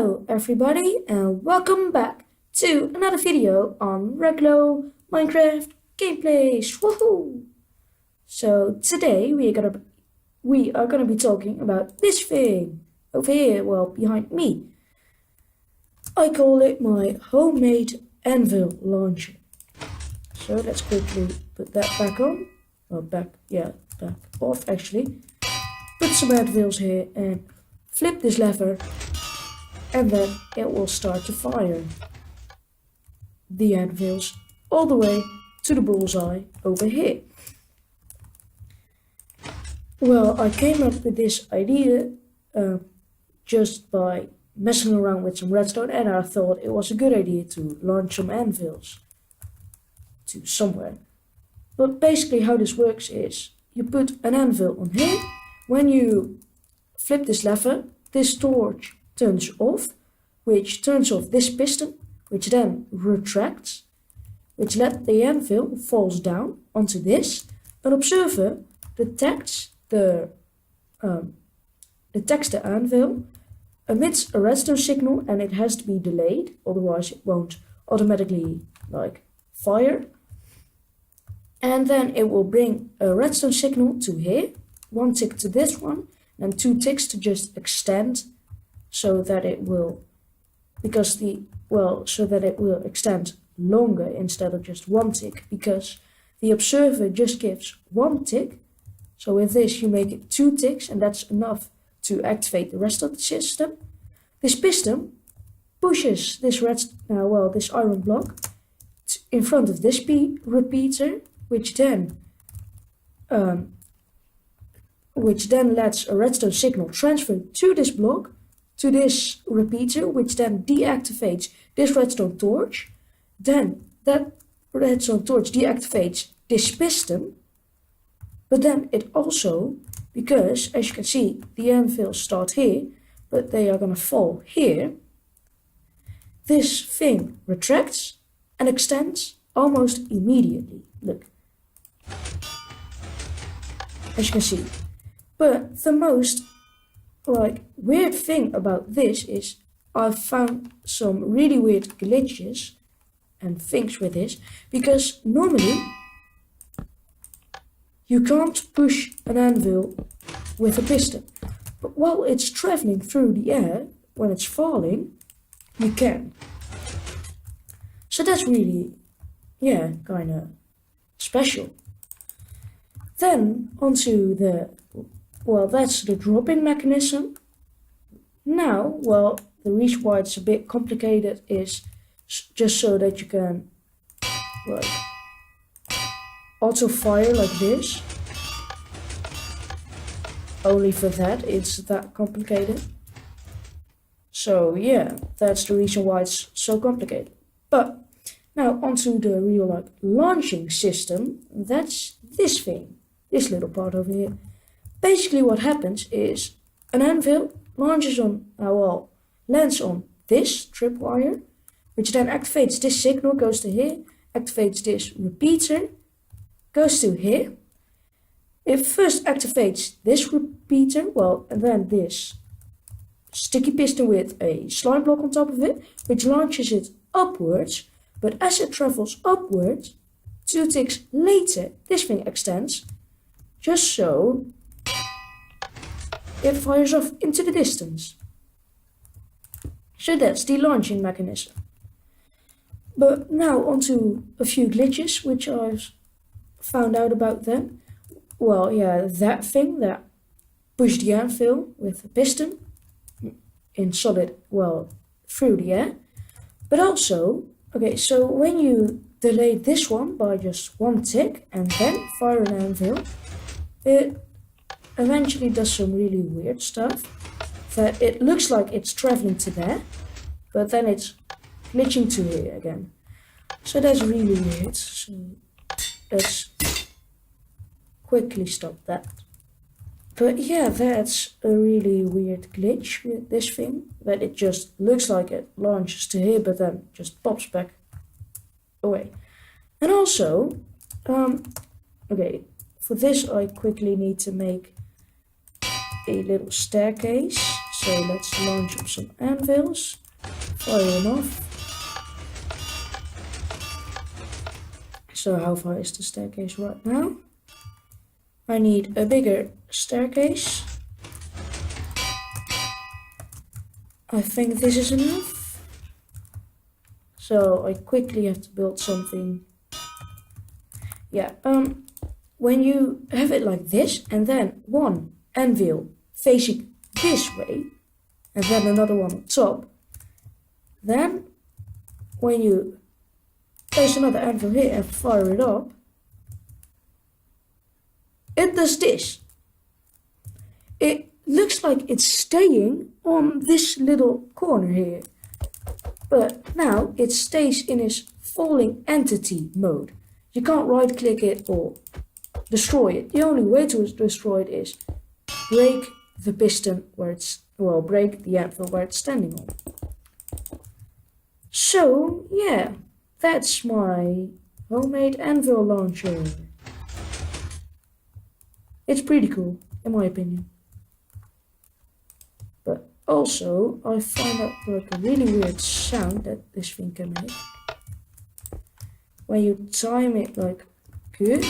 Hello everybody and welcome back to another video on reglo-minecraft gameplays. Woohoo! So today we are gonna be talking about this thing over here, well, behind me. I call it my homemade anvil launcher. So let's quickly put that back on. Well, back off actually. Put some anvils here and flip this lever, and then it will start to fire the anvils all the way to the bullseye over here. Well, I came up with this idea just by messing around with some redstone, and I thought it was a good idea to launch some anvils to somewhere. But basically how this works is you put an anvil on here. When you flip this lever, this torch turns off, which turns off this piston, which then retracts, which lets the anvil falls down onto this. An observer detects the anvil, emits a redstone signal, and it has to be delayed, otherwise it won't automatically fire. And then it will bring a redstone signal to here, one tick to this one, and 2 ticks to just extend, so that it will extend longer instead of just 1 tick, because the observer just gives 1 tick. So with this you make it 2 ticks, and that's enough to activate the rest of the system. This piston pushes this iron block in front of this repeater, which then lets a redstone signal transfer to this block, to this repeater, which then deactivates this redstone torch. Then that redstone torch deactivates this piston, but then it also, because as you can see, the anvils start here, but they are gonna fall here, this thing retracts and extends almost immediately. Look, as you can see. But the most weird thing about this is I've found some really weird glitches and things with this, because normally you can't push an anvil with a piston, but while it's traveling through the air, when it's falling, you can. So that's really, kinda special. Then onto that's the dropping mechanism. Now, the reason why it's a bit complicated is just so that you can auto fire like this. Only for that it's that complicated. So yeah, that's the reason why it's so complicated. But now onto the real launching system. That's this thing, this little part over here. Basically what happens is an anvil lands on this tripwire, which then activates this signal, goes to here, activates this repeater, goes to here. It first activates this repeater, and then this sticky piston with a slime block on top of it, which launches it upwards. But as it travels upwards, 2 ticks later, this thing extends, just so it fires off into the distance. So that's the launching mechanism. But now onto a few glitches which I've found out about them. That thing that pushed the anvil with a piston in solid, through the air. But also, so when you delay this one by just 1 tick and then fire an anvil, it eventually does some really weird stuff, that it looks like it's traveling to there, but then it's glitching to here again. So that's really weird. So let's quickly stop that. But yeah, that's a really weird glitch with this thing, that it just looks like it launches to here, but then just pops back away. And also, for this I quickly need to make a little staircase So let's launch up some anvils, fire them off. So how far is the staircase right now? I need a bigger staircase. I think this is enough. So I quickly have to build something. Yeah, when you have it like this, and then one anvil facing this way, and then another one on top, then when you place another anvil here and fire it up, it does this. It looks like it's staying on this little corner here, but now it stays in its falling entity mode. You can't right click it or destroy it. The only way to destroy it is break the piston where it's, well, break the anvil where it's standing on. So yeah, that's my homemade anvil launcher. It's pretty cool, in my opinion. But also, I found out like a really weird sound that this thing can make. When you time it like good.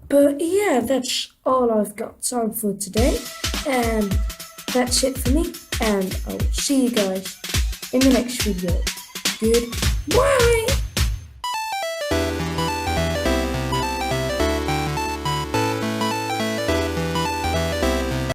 But yeah, that's all I've got time for today. And that's it for me. And I will see you guys in the next video. Goodbye!